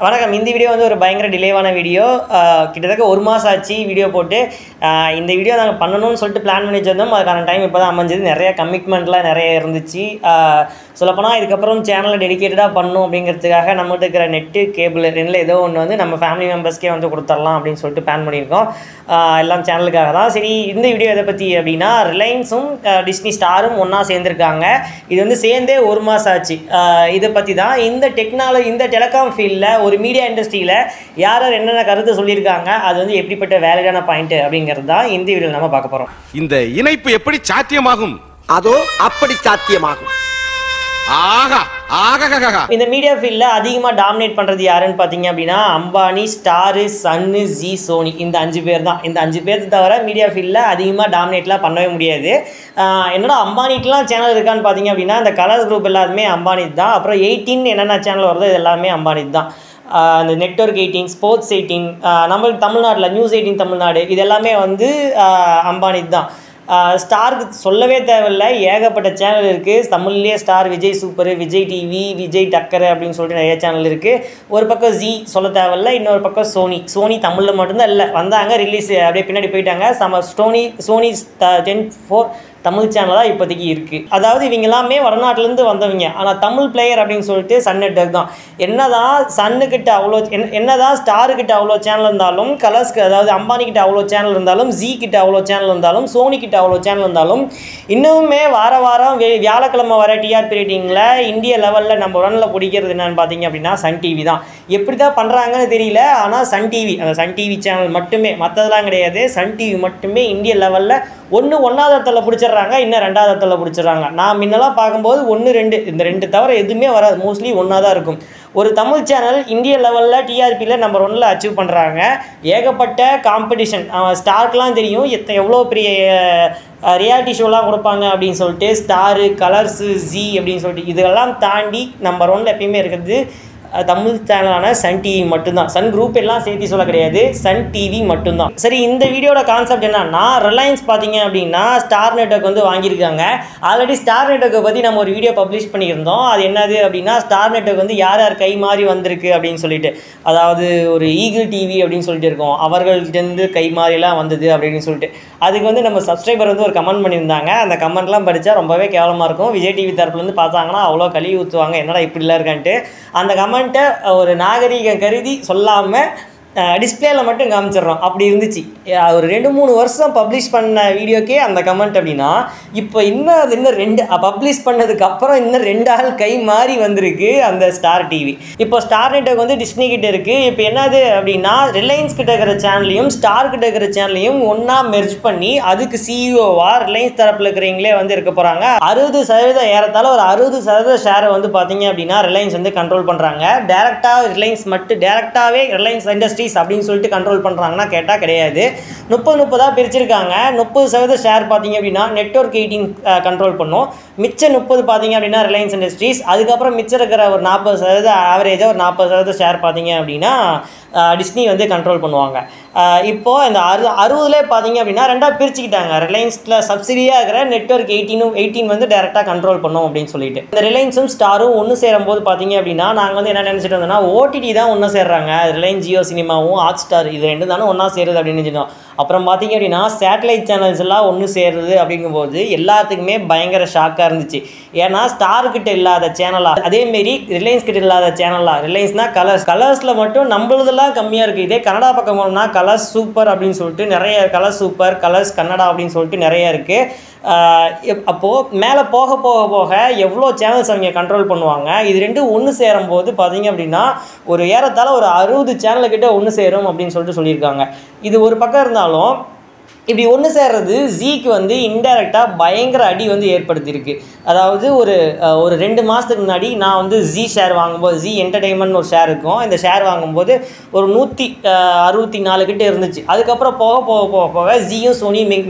வணக்கம். இந்த வீடியோ வந்து ஒரு பயங்கர டிலேவான வீடியோ. கிட்டத்தட்ட ஒரு மாதம் ஆச்சு வீடியோ போட்டு. இந்த வீடியோ நாங்கள் பண்ணணும்னு சொல்லிட்டு பிளான் பண்ணி வச்சிருந்தோம். அதுக்கான டைம் இப்போ தான் அமைஞ்சது. நிறைய கமிட்மெண்ட்லாம் நிறைய இருந்துச்சு. சொல்லப்போனால் இதுக்கப்புறம் சேனலை டெடிக்கேட்டடாக பண்ணணும் அப்படிங்கிறதுக்காக நம்மகிட்ட இருக்கிற நெட்டு கேபிள் ரெண்டில் ஏதோ ஒன்று வந்து நம்ம ஃபேமிலி மெம்பர்ஸ்க்கே வந்து கொடுத்துடலாம் அப்படின்னு சொல்லிட்டு பிளான் பண்ணியிருக்கோம். எல்லாம் சேனலுக்காக தான். சரி, இந்த வீடியோ எதை பற்றி அப்படின்னா, ரிலையன்ஸும் டிஸ்னி ஸ்டாரும் ஒன்றா சேர்ந்துருக்காங்க. இது வந்து சேர்ந்தே ஒரு மாதம் ஆச்சு. இதை பற்றி தான் இந்த இந்த டெலிகாம் ஃபீல்டில் ஒரு மீடியா இண்டஸ்ட்ரியில் யார் என்னென்ன கருத்து சொல்லியிருக்காங்க, அது வந்து எப்படிப்பட்ட வேலிடான பாயிண்ட் அப்படிங்கிறது தான் இந்த வீடியோவில் நம்ம பார்க்க போகிறோம். இந்த இணைப்பு எப்படி சாத்தியமாகும்? அதோ அப்படி சாத்தியமாகும். இந்த மீடியா ஃபீல்டில் அதிகமாக டாமினேட் பண்ணுறது யாருன்னு பார்த்தீங்க அப்படின்னா, அம்பானி, ஸ்டாரு, சன்னு, ஜி, சோனி, இந்த 5 பேர் தான். இந்த 5 பேர்த்து தவிர மீடியா ஃபீல்டில் அதிகமாக டாமினேட்லாம் பண்ணவே முடியாது. என்னோட அம்பானிக்கெலாம் சேனல் இருக்கான்னு பார்த்தீங்க அப்படின்னா, இந்த கலர்ஸ் குரூப் எல்லாருமே அம்பானி தான். அப்புறம் 18 என்னென்ன சேனல் வருதோ இது எல்லாமே அம்பானி தான். அந்த நெட்வொர்க் 18, ஸ்போர்ட்ஸ் 18, நம்ம தமிழ்நாட்டில் நியூஸ் 18 தமிழ்நாடு, இது எல்லாமே வந்து அம்பானி தான். ஸ்டாருக்கு சொல்லவே தேவையில்லை, ஏகப்பட்ட சேனல் இருக்குது. தமிழ்லேயே star, Vijay super, Vijay TV, Vijay Takkar அப்படின்னு சொல்லிட்டு நிறைய சேனல் இருக்குது. ஒரு பக்கம் ஜி சொல்ல தேவையில்லை, இன்னொரு பக்கம் சோனி தமிழில் மட்டும்தான் இல்லை, வந்தாங்க ரிலீஸ் அப்படியே பின்னாடி போயிட்டாங்க. சோனி 10/4 தமிழ் சேனலாக இப்போதைக்கு இருக்குது. அதாவது இவங்க எல்லாமே வடநாட்டிலேருந்து வந்தவங்க. ஆனால் தமிழ் பிளேயர் அப்படின்னு சொல்லிட்டு சன் நெட்வொர்க் தான். என்னதான் சன்னுக்கிட்ட அவ்வளோ என்னதான் ஸ்டாருக்கிட்ட அவ்வளோ சேனல் இருந்தாலும், கலர்ஸ்க்கு அதாவது அம்பானிக்கிட்ட அவ்வளோ சேனல் இருந்தாலும், ஜி கிட்ட அவ்வளோ சேனல் இருந்தாலும், சோனிக்கிட்ட அவ்வளோ சேனல் இருந்தாலும், இன்னுமே வாரம் வியாழக்கிழமை வர டிஆர்பி ரேட்டிங்கில் இந்திய லெவலில் நம்ம உடனில் பிடிக்கிறது என்னென்னு பார்த்தீங்க அப்படின்னா சன் டிவி தான். எப்படி தான் பண்ணுறாங்கன்னு தெரியல. ஆனால் சன் டிவி, அந்த சன் டிவி சேனல் மட்டுமே, மற்றதெல்லாம் கிடையாது, சன் டிவி மட்டுமே இந்திய லெவலில் ஒன்றாவது இடத்துல பிடிச்சிடுறாங்க, இன்னும் 2வது இடத்துல பிடிச்சிடுறாங்க. நான் முன்னெல்லாம் பார்க்கும்போது 1, 2 இந்த 2 தவிர எதுவுமே வராது. மோஸ்ட்லி ஒன்றா தான் இருக்கும். ஒரு தமிழ் சேனல் இந்திய லெவலில் டிஆர்பியில் நம்பர் 1ல் அச்சீவ் பண்ணுறாங்க. ஏகப்பட்ட காம்படிஷன். ஸ்டார்க்கெலாம் தெரியும் எவ்வளோ பெரிய ரியாலிட்டி ஷோலாம் கொடுப்பாங்க அப்படின்னு சொல்லிட்டு. ஸ்டாரு, கலர்ஸு, ஜி அப்படின்னு சொல்லிட்டு இதெல்லாம் தாண்டி நம்பர் 1ல் எப்பயுமே இருக்கிறது தமிழ் சேனலான சன் டிவி மட்டும்தான். சன் குரூப் எல்லாம் சேர்த்து சொல்ல கிடையாது, சன் டிவி மட்டும்தான். சரி, இந்த வீடியோட கான்செப்ட் என்னன்னா, ரிலையன்ஸ் பார்த்தீங்க அப்படின்னா ஸ்டார் நெட்வொர்க் வந்து வாங்கியிருக்காங்க. ஆல்ரெடி ஸ்டார் நெட்வொர்க்கை பற்றி நம்ம ஒரு வீடியோ பப்ளிஷ் பண்ணியிருந்தோம். அது என்னது அப்படின்னா, ஸ்டார் நெட்வொர்க் வந்து யார் கை மாறி வந்திருக்கு அப்படின்னு சொல்லிட்டு. அதாவது ஒரு ஈகிள் டிவி அப்படின்னு சொல்லிட்டு இருக்கோம், அவர்கள்ட்டேருந்து கை மாறிலாம் வந்தது அப்படின்னு சொல்லிட்டு. அதுக்கு வந்து நம்ம சப்ஸ்கிரைபர் வந்து ஒரு கமெண்ட் பண்ணியிருந்தாங்க. அந்த கமெண்ட்லாம் படித்தா ரொம்பவே கேவலமாக இருக்கும். விஜய் டிவி தரப்புலேருந்து பார்த்தாங்கன்னா அவ்வளோ கழுவி ஊற்றுவாங்க, என்னடா இப்படிலாம் இருக்கான்ட்டு. அந்த கமெண்ட்டை ஒரு நாகரீகம் கருதி சொல்லாமல் டிஸ்பிளேயில் மட்டும் காமிச்சிடுறோம். அப்படி இருந்துச்சு. ஒரு 2-3 வருஷம் பப்ளிஷ் பண்ண வீடியோக்கே அந்த கமெண்ட் அப்படின்னா, இப்போ இன்னும் 2 பப்ளிஷ் பண்ணதுக்கப்புறம் இன்னும் 2 ஆள் கை மாறி வந்திருக்கு அந்த ஸ்டார் டிவி. இப்போ ஸ்டார் நெட்வொர்க் வந்து டிஸ்னி கிட்ட இருக்குது. இப்போ என்னது அப்படின்னா, ரிலையன்ஸ் கிட்ட இருக்கிற சேனல்லையும் ஸ்டார் கிட்ட இருக்கிற சேனல்லையும் ஒன்றா மெர்ஜ் பண்ணி அதுக்கு சிஇஓவாக ரிலையன்ஸ் தரப்பில் இருக்கிறவங்களே வந்து இருக்க போகிறாங்க. 60% ஏறத்தால ஒரு 60% ஷேரை வந்து பார்த்தீங்க அப்படின்னா ரிலையன்ஸ் வந்து கண்ட்ரோல் பண்ணுறாங்க. டேரெக்டாகவே ரிலையன்ஸ் இண்டஸ்ட்ரி அப்படின்னு சொல்லிட்டு கண்ட்ரோல் பண்ணுறாங்கன்னா கேட்டால் கிடையாது. 30-30 பிரிச்சிருக்காங்க. 40% ஷேர் பார்த்தீங்க அப்படின்னா நெட்வொர்க் 18 கண்ட்ரோல் பண்ணும். மிச்சம் 30 பார்த்தீங்க அப்படின்னா ரிலையன்ஸ் இண்டஸ்ட்ரீஸ். அதுக்கப்புறம் மிச்சம் இருக்கிற ஒரு 40% ஆவரேஜாக ஒரு 40% ஷேர் பார்த்தீங்க அப்படின்னா டிஸ்னி வந்து கண்ட்ரோல் பண்ணுவாங்க. இப்போது இந்த 60லே பார்த்தீங்க அப்படின்னா 2ஆக பிரிச்சுக்கிட்டாங்க. ரிலையன்ஸில் சப்சிடியாக இருக்கிற நெட்வொர்க் 18 வந்து டேரெக்டாக கண்ட்ரோல் பண்ணும் அப்படின்னு சொல்லிட்டு. இந்த ரிலையன்ஸும் ஸ்டாரும் ஒன்று சேரும்போது பார்த்தீங்க அப்படின்னா, நாங்கள் வந்து என்ன நினச்சிட்டு வந்தோம்னா, ஓடிடி தான் ஒன்று சேர்றாங்க. ரிலையன்ஸ் ஜியோ சினிமாவும் ஹாட் ஸ்டார் இது 2 தானே ஒன்றா சேருது அப்படின்னு நினச்சிட்டோம். அப்புறம் பார்த்தீங்க அப்படின்னா சேட்டலைட் சேனல்ஸ் எல்லாம் ஒன்று சேருது அப்படிங்கும்போது எல்லாத்துக்குமே பயங்கர ஷாக்காக இருந்துச்சு. ஏன்னா ஸ்டார்கிட்ட இல்லாத சேனலாக, அதேமாரி ரிலையன்ஸ் கிட்ட இல்லாத சேனலாக. ரிலையன்ஸ்னால் கலர்ஸில் மட்டும் நம்மளதெல்லாம் கம்மியாக இருக்குது. இதே கன்னடா பக்கம் போனோம்னா கலர்ஸ் சூப்பர் அப்படின்னு சொல்லிட்டு நிறைய, கலர்ஸ் சூப்பர், கலர்ஸ் கன்னடா அப்படின்னு சொல்லிட்டு நிறைய இருக்குது. அப்போது மேலே போக எவ்வளோ சேனல்ஸ் அவங்க கண்ட்ரோல் பண்ணுவாங்க. இது 2 ஒன்று சேரும்போது பார்த்தீங்க அப்படின்னா ஒரு ஏறத்தாழ ஒரு 60 சேனல்கிட்ட ஒன்று சேரும் அப்படின்னு சொல்லியிருக்காங்க. இது ஒரு பக்கம் இருந்தாலும் இப்படி ஒன்று சேர்றது ஜிக்கு வந்து இன்டைரக்டாக பயங்கர அடி வந்து ஏற்படுத்தியிருக்கு. அதாவது ஒரு 2 மாதத்துக்கு முன்னாடி நான் வந்து ஜி ஷேர் வாங்கும்போது, ஜி என்டர்டெயின்மெண்ட் ஒரு ஷேர் இருக்கும், இந்த ஷேர் வாங்கும்போது ஒரு 164 கிட்ட இருந்துச்சு. அதுக்கப்புறம் போக ஜியும் சோனி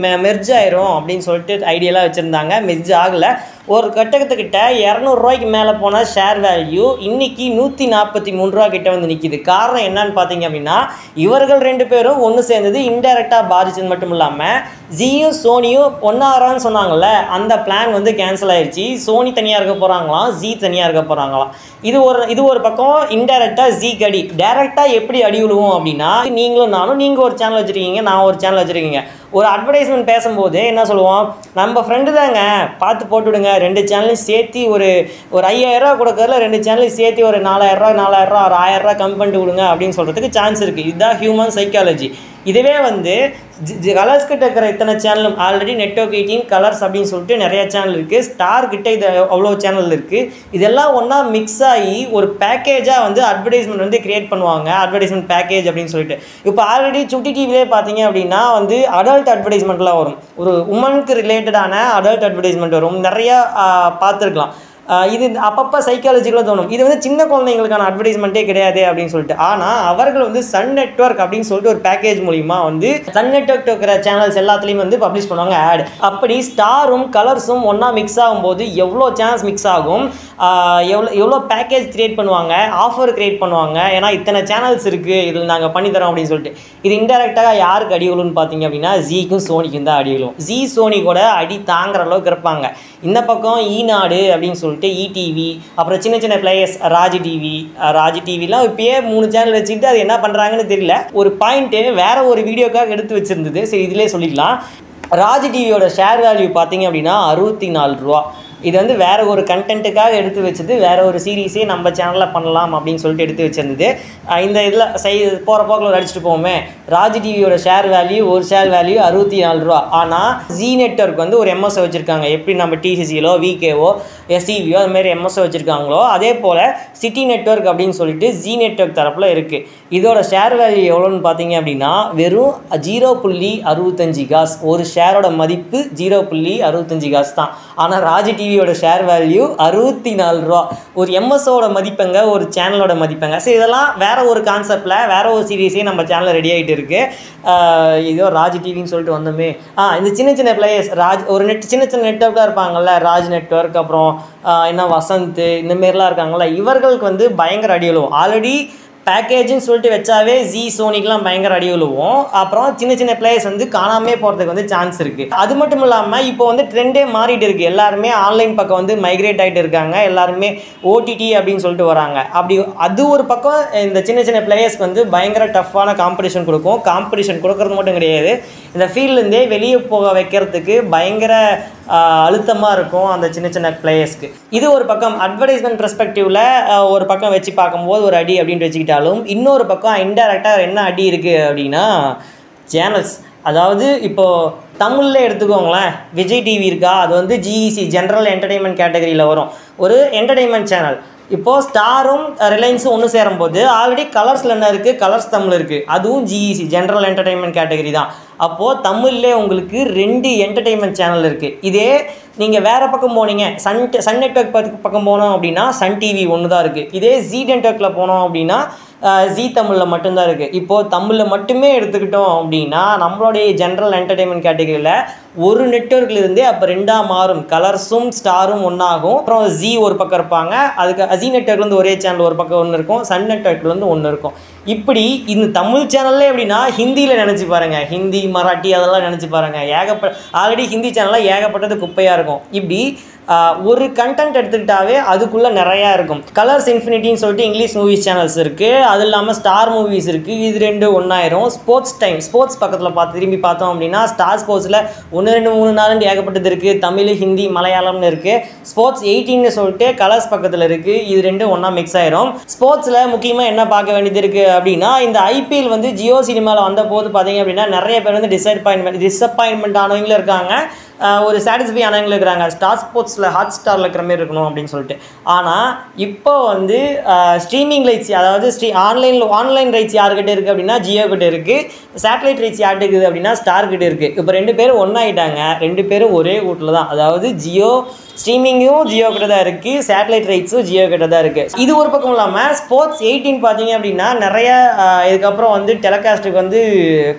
மெர்ஜ் ஆயிரும் அப்படின்னு சொல்லிட்டு ஐடியாலாம் வச்சுருந்தாங்க. மெர்ஜ் ஆகலை. ஒரு கட்டத்துக்கிட்ட 200 ரூபாய்க்கு மேலே போனால் ஷேர் வேல்யூ இன்றைக்கி 143 ரூபா கிட்ட வந்து நிற்கிது. காரணம் என்னன்னு பார்த்தீங்க அப்படின்னா, இவர்கள் 2 பேரும் ஒன்று சேர்ந்தது இன்டைரக்டாக பாதிச்சது மட்டும் இல்லாமல் ஜியும் சோனியும் ஒன்றாகிறான்னு சொன்னாங்கல்ல, அந்த பிளான் வந்து கேன்சல் ஆயிடுச்சு. சோனி தனியாக இருக்க போகிறாங்களாம், ஜி தனியாக இருக்க போகிறாங்களாம். இது ஒரு பக்கம் இன்டெரக்டாக ஜிக்கு அடி. டேரெக்டாக எப்படி அடி விழுவோம் அப்படின்னா, நீங்களும் நானும், நீங்கள் ஒரு சேனல் வச்சுருக்கீங்க, நான் ஒரு சேனல் வச்சுருக்கீங்க. ஒரு அட்வர்டைஸ்மெண்ட் பேசும்போது என்ன சொல்லுவோம், நம்ம ஃப்ரெண்டு தாங்க பார்த்து போட்டுவிடுங்க, 2 சேனலையும் சேர்த்து ஒரு 5000 கொடுக்கறதுல 2 சேனலையும் சேர்த்து ஒரு 4000 ஒரு 1000 கம்மி பண்ணிட்டு விடுங்க அப்படின்னு சொல்கிறதுக்கு சான்ஸ் இருக்குது. இதுதான் ஹியூமன் சைக்காலஜி. இதுவே வந்து கலர்ஸ் கிட்ட இருக்கிற இத்தனை சேனலும் ஆல்ரெடி நெட்வொர்க் 18 கலர்ஸ் அப்படின்னு சொல்லிட்டு நிறைய சேனல் இருக்குது. ஸ்டார் கிட்ட இது அவ்வளோ சேனல் இருக்குது. இதெல்லாம் ஒன்றா மிக்ஸ் ஆகி ஒரு பேக்கேஜாக வந்து அட்வர்டைஸ்மெண்ட் வந்து கிரியேட் பண்ணுவாங்க. அட்வர்டைஸ்மெண்ட் பேக்கேஜ் அப்படின்னு சொல்லிட்டு இப்போ ஆல்ரெடி சுட்டி டிவிலே பார்த்தீங்க அப்படின்னா வந்து அடல்ட் அட்வர்டைஸ்மெண்ட்லாம் வரும். ஒரு உமனுக்கு ரிலேட்டடான அடல்ட் அட்வர்டைஸ்மெண்ட் வரும். நிறையா பார்த்துருக்கலாம். இது அப்பப்போ சைக்காலஜிக்கலாக தோணும், இது வந்து சின்ன குழந்தைங்களுக்கான அட்வர்டைஸ்மெண்ட்டே கிடையாது அப்படின்னு சொல்லிட்டு. ஆனால் அவர்கள் வந்து சன் நெட்வொர்க் அப்படின்னு சொல்லிட்டு ஒரு பேக்கேஜ் மூலிமா வந்து சன் நெட்வொர்க் இருக்கிற சேனல்ஸ் எல்லாத்துலேயும் வந்து பப்ளிஷ் பண்ணுவாங்க ஆட். அப்படி ஸ்டாரும் கலர்ஸும் ஒன்றா மிக்ஸ் ஆகும்போது எவ்வளோ சேனல்ஸ் மிக்ஸ் ஆகும், எவ்வளோ பேக்கேஜ் க்ரியேட் பண்ணுவாங்க, ஆஃபர் க்ரியேட் பண்ணுவாங்க. ஏன்னா இத்தனை சேனல்ஸ் இருக்குது, இதில் நாங்கள் பண்ணித்தரோம் அப்படின்னு சொல்லிட்டு. இது இன்டெரக்டாக யாருக்கு அடி விழுன்னு பார்த்தீங்க அப்படின்னா ஜிக்கும் சோனிக்கும் தான் அடி விழும். ஜி சோனி கூட அடி தாங்குற அளவுக்கு இருப்பாங்க. இந்த பக்கம் ஈநாடு அப்படின்னு சொல்லிட்டு இடிவி, அப்புறம் சின்ன சின்ன பிளேயர்ஸ் ராஜ் டிவிலாம் இப்பயே 3 சேனல் வச்சுக்கிட்டு அது என்ன பண்ணுறாங்கன்னு தெரியல. ஒரு பாயிண்ட்டு வேற ஒரு வீடியோக்காக எடுத்து வச்சுருந்தது, சரி இதிலே சொல்லிக்கலாம். ராஜ் டிவியோட ஷேர் வேல்யூ பார்த்தீங்க அப்படின்னா 64 ரூபா. இது வந்து வேறு ஒரு கண்டென்ட்டுக்காக எடுத்து வச்சது, வேறு ஒரு சீரீஸே நம்ம சேனலில் பண்ணலாம் அப்படின்னு சொல்லிட்டு எடுத்து வச்சிருந்தது. இந்த இதில் போகிற போக்கில் அடிச்சுட்டு போவோமே, ராஜ் டிவியோட ஷேர் வேல்யூ 64 ரூபா. ஆனால் ஜி நெட்வொர்க் வந்து ஒரு எம்எஸ்ஓ வச்சுருக்காங்க. எப்படி நம்ம டிசிசியிலோ விகேஓ எஸ்இவியோ அதுமாரி எம்எஸ்ஓ வச்சுருக்காங்களோ அதே போல் சிட்டி நெட்வொர்க் அப்படின்னு சொல்லிட்டு ஜி நெட்வொர்க் தரப்பில் இருக்குது. இதோட ஷேர் வேல்யூ எவ்வளோன்னு பார்த்தீங்க அப்படின்னா வெறும் 0.65 காசு. ஒரு ஷேரோட மதிப்பு 0.65 காசு தான். ஆனால் ராஜ் டிவியோட ஷேர் வேல்யூ 64 ரூபா. ஒரு எம்எஸ்ஓட மதிப்பங்க, ஒரு சேனலோட மதிப்பங்க. சரி, இதெல்லாம் வேற ஒரு கான்செப்டில் வேற ஒரு சீரீஸே நம்ம சேனலில் ரெடி ஆகிட்டு இருக்கு. இதோ ராஜ் டிவின்னு சொல்லிட்டு வந்தோமே, இந்த சின்ன சின்ன பிளேயர்ஸ் ஒரு சின்ன சின்ன நெட்வொர்க்காக இருப்பாங்கள்ல, ராஜ் நெட்வொர்க், அப்புறம் என்ன வசந்த், இந்தமாரிலாம் இருக்காங்கள்ல, இவர்களுக்கு வந்து பயங்கர அடி விழுவும். ஆல்ரெடி பேக்கேஜுன்னு சொல்லிட்டு வச்சாவே ஜி சோனிக்கெலாம் பயங்கர அடி விழுவும். அப்புறம் சின்ன சின்ன பிளேயர்ஸ் வந்து காணாமே போகிறதுக்கு வந்து சான்ஸ் இருக்குது. அது மட்டும் இல்லாமல் இப்போ வந்து ட்ரெண்டே மாறிட்டு இருக்குது. எல்லாருமே ஆன்லைன் பக்கம் வந்து மைக்ரேட் ஆகிட்டு இருக்காங்க. எல்லாருமே ஓடிடி அப்படின்னு சொல்லிட்டு வராங்க. அப்படி அது ஒரு பக்கம் இந்த சின்ன சின்ன பிளேயர்ஸ்க்கு வந்து பயங்கர டஃப்பான காம்படிஷன் கொடுக்கும். காம்படிஷன் கொடுக்கறது மட்டும் கிடையாது, இந்த ஃபீல்ட்லேருந்தே வெளியே போக வைக்கிறதுக்கு பயங்கர அழுத்தமாக இருக்கும் அந்த சின்ன சின்ன பிளேயர்ஸ்க்கு. இது ஒரு பக்கம் அட்வர்டைஸ்மெண்ட் பெர்ஸ்பெக்டிவில் ஒரு பக்கம் வச்சு பார்க்கும்போது ஒரு அடி அப்படின்ட்டு வச்சுக்கிட்டாலும், இன்னொரு பக்கம் இன்டெரக்டாக என்ன அடி இருக்குது அப்படின்னா சேனல்ஸ். அதாவது இப்போது தமிழில் எடுத்துக்கோங்களேன், விஜய் டிவி இருக்கா, அது வந்து ஜிஇசி ஜென்ரல் என்டர்டெயின்மெண்ட் கேட்டகரியில் வரும். ஒரு என்டர்டெயின்மெண்ட் சேனல். இப்போது ஸ்டாரும் ரிலையன்ஸும் ஒன்று சேரும்போது ஆல்ரெடி கலர்ஸில் என்ன இருக்குது, கலர்ஸ் தமிழ் இருக்குது, அதுவும் ஜிஇசி ஜென்ரல் என்டர்டெயின்மெண்ட் கேட்டகரி தான். அப்போது தமிழ்லே உங்களுக்கு 2 என்டர்டெயின்மெண்ட் சேனல் இருக்குது. இதே நீங்கள் வேறு பக்கம் போனீங்க, சன் நெட்வொர்க் பக்கம் போனோம் அப்படின்னா சன் டிவி ஒன்று தான் இருக்குது. இதே ஜி நெட்வொர்க்கில் போனோம் அப்படின்னா ஜி தமிழில் மட்டும்தான் இருக்குது. இப்போது தமிழில் மட்டுமே எடுத்துக்கிட்டோம் அப்படின்னா நம்மளுடைய ஜென்ரல் என்டர்டெயின்மெண்ட் கேட்டகரியில் ஒரு நெட்வொர்க்லேருந்தே அப்போ 2ஆக மாறும். கலர்ஸும் ஸ்டாரும் ஒன்றாகும். அப்புறம் ஜி ஒரு பக்கம் இருப்பாங்க, அதுக்கு ஜி நெட்வொர்க்லேருந்து ஒரே சேனல் ஒரு பக்கம் ஒன்று இருக்கும், சன் நெட்வொர்க்லேருந்து ஒன்று இருக்கும். இப்படி இந்த தமிழ் சேனல்லே எப்படின்னா ஹிந்தியில் நினச்சி பாருங்கள், ஹிந்தி மராட்டி அதெல்லாம் நினச்சி பாருங்கள். ஆல்ரெடி ஹிந்தி சேனலில் ஏகப்பட்டது குப்பையாக இருக்கும். இப்படி ஒரு கண்டென்ட் எடுத்துக்கிட்டாவே அதுக்குள்ளே நிறையா இருக்கும். கலர்ஸ் இன்ஃபினிட்டின்னு சொல்லிட்டு இங்கிலீஷ் மூவிஸ் சேனல்ஸ் இருக்குது, அது இல்லாமல் ஸ்டார் மூவிஸ் இருக்குது. இது 2 ஒன்றாயிரும். ஸ்போர்ட்ஸ் பக்கத்தில் திரும்பி பார்த்தோம் அப்படின்னா ஸ்டார் ஸ்போர்ட்ஸில் 1 2 3 4 ஏகப்பட்டது இருக்குது. தமிழ், ஹிந்தி, மலையாளம்னு இருக்குது. ஸ்போர்ட்ஸ் 18ன்னு சொல்லிட்டு கலர்ஸ் பக்கத்தில் இருக்குது. இது 2 ஒன்றா மிக்ஸ் ஆயிரும். ஸ்போர்ட்ஸில் முக்கியமாக என்ன பார்க்க வேண்டியது இருக்குது அப்படின்னா, இந்த ஐபிஎல் வந்து ஜியோ சினிமாவில் வந்த போது பார்த்தீங்க அப்படின்னா நிறைய பேர் வந்து டிசப்பாயின்மெண்ட் ஆனவங்களும் இருக்காங்க, ஒரு சாட்டிஸ்ஃபை ஆனவங்களும் இருக்கிறாங்க. ஸ்டார் ஸ்போர்ட்ஸில் ஹாட் ஸ்டாரில் இருக்கிற மாதிரி இருக்கணும் அப்படின்னு சொல்லிட்டு. ஆனால் இப்போ வந்து ஸ்ட்ரீமிங் ரைட்ஸ், அதாவது ஆன்லைன் ரைட்ஸ் யாருக்கிட்ட இருக்குது அப்படின்னா ஜியோ கிட்ட இருக்குது. சேட்டலைட் ரைட்ஸ் யார்கிட்ட இருக்குது அப்படின்னா ஸ்டார் கிட்ட இருக்குது. இப்போ 2 பேரும் ஒன்றாயிட்டாங்க. 2 பேரும் ஒரே வீட்டில் தான், அதாவது ஜியோ ஸ்ட்ரீமிங்கும் ஜியோ கிட்ட தான் இருக்குது, சேட்டலைட் ரைட்ஸும் ஜியோ கிட்ட தான் இருக்குது. இது ஒரு பக்கம் இல்லாமல் ஸ்போர்ட்ஸ் 18 பார்த்தீங்க அப்படின்னா நிறைய இதுக்கப்புறம் வந்து டெலிகாஸ்ட்டுக்கு வந்து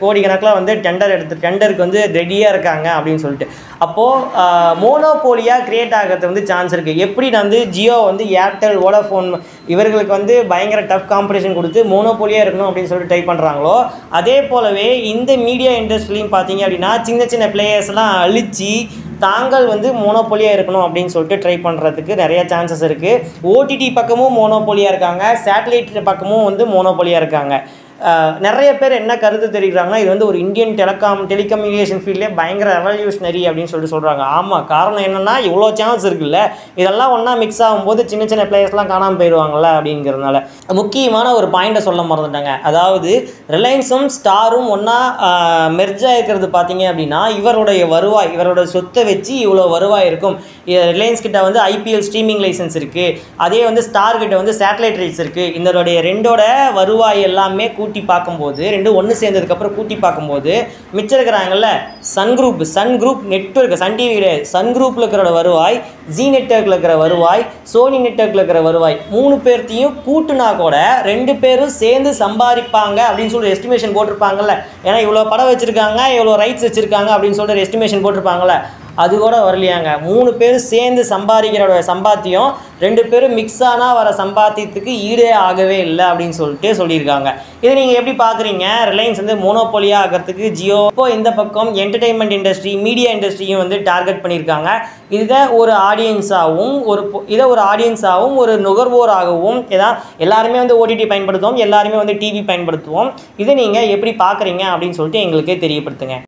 கோடிக்கணக்கில் வந்து டெண்டருக்கு வந்து ரெடியாக இருக்காங்க அப்படின்னு சொல்லிட்டு. அப்போது மோனோபோலியாக கிரியேட் ஆகிறது வந்து சான்ஸ் இருக்குது. எப்படி வந்து ஜியோ வந்து ஏர்டெல், வோடாஃபோன் இவர்களுக்கு வந்து பயங்கர டஃப் காம்படிஷன் கொடுத்து மோனோபோலியாக இருக்கணும் அப்படின்னு சொல்லிட்டு ட்ரை பண்ணுறாங்களோ, அதே போலவே இந்த மீடியா இண்டஸ்ட்ரிலையும் பார்த்தீங்க அப்படின்னா சின்ன சின்ன பிளேயர்ஸ்லாம் அழித்து தாங்கள் வந்து மோனோபோலியாக இருக்கணும் அப்படின்னு சொல்லிட்டு ட்ரை பண்ணுறதுக்கு நிறைய சான்சஸ் இருக்குது. ஓடிடி பக்கமும் மோனோபோலியாக இருக்காங்க, சேட்டலைட் பக்கமும் வந்து மோனோபோலியாக இருக்காங்க. நிறைய பேர் என்ன கருத்து தெரிவிக்கிறாங்கன்னா இது வந்து ஒரு இந்தியன் டெலிகம்யூனிகேஷன் ஃபீல்ட்லேயே பயங்கர ரெவல்யூஷனரி அப்படின்னு சொல்லிட்டு சொல்கிறாங்க. ஆமாம், காரணம் என்னென்னா இவ்வளோ சான்ஸ் இருக்குல்ல, இதெல்லாம் ஒன்றா மிக்ஸ் ஆகும்போது சின்ன சின்ன பிளேயர்ஸ்லாம் காணாமல் போயிடுவாங்கள்ல அப்படிங்கிறதுனால. முக்கியமான ஒரு பாயிண்ட்டை சொல்ல மறந்துட்டாங்க. அதாவது ரிலையன்ஸும் ஸ்டாரும் ஒன்றா மெர்ஜ் ஆகிருக்கிறது பார்த்தீங்க அப்படின்னா இவருடைய வருவாய், இவரோட சொத்தை வச்சு இவ்வளோ வருவாய் இருக்கும். ரிலையன்ஸ் கிட்ட வந்து ஐபிஎல் ஸ்ட்ரீமிங் லைசன்ஸ் இருக்குது, அதே வந்து ஸ்டார் கிட்ட வந்து சேட்டலைட் ரைட்ஸ் இருக்குது. இதனுடைய ரெண்டோட வருவாய் எல்லாமே கூட்டி பார்க்கும்போது, ரெண்டும் ஒன்று சேர்ந்ததுக்கப்புறம் கூட்டி பார்க்கும்போது மிச்சம் இருக்கிறாங்கல்ல Sun group network, Sun TV கிடையாது, சன் குரூப்பில் இருக்கிற வருவாய், ஜி நெட்வொர்க்கில் இருக்கிற வருவாய், சோனி நெட்வொர்க்கில் இருக்கிற வருவாய், 3 பேர்த்தையும் கூட்டுனா கூட 2 பேரும் சேர்ந்து சம்பாதிப்பாங்க அப்படின்னு சொல்லி எஸ்டிமேஷன் போட்டிருப்பாங்கல்ல. ஏன்னா இவ்வளோ படம் வச்சுருக்காங்க, இவ்வளோ ரைட்ஸ் வச்சுருக்காங்க அப்படின்னு சொல்லிட்டு எஸ்டிமேஷன் போட்டிருப்பாங்கல்ல, அது கூட வரலையாங்க. 3 பேர் சேர்ந்து சம்பாதிக்கிற சம்பாத்தியம் 2 பேரும் மிக்ஸ் ஆனால் வர சம்பாத்தியத்துக்கு ஈடே ஆகவே இல்லை அப்படின்னு சொல்லிட்டு சொல்லியிருக்காங்க. இதை நீங்கள் எப்படி பார்க்குறீங்க? ரிலையன்ஸ் வந்து மோனோபோலியாக ஆகிறதுக்கு ஜியோ இப்போ இந்த பக்கம் என்டர்டெயின்மெண்ட் இண்டஸ்ட்ரி, மீடியா இண்டஸ்ட்ரியும் வந்து டார்கெட் பண்ணியிருக்காங்க. இதை ஒரு ஆடியன்ஸாகவும் ஒரு நுகர்வோராகவும் எல்லாருமே வந்து ஓடிடி பயன்படுத்துவோம், எல்லாருமே வந்து டிவி பயன்படுத்துவோம். இதை நீங்கள் எப்படி பார்க்குறீங்க அப்படின்னு சொல்லிட்டு எங்களுக்கே தெரியப்படுத்துங்க.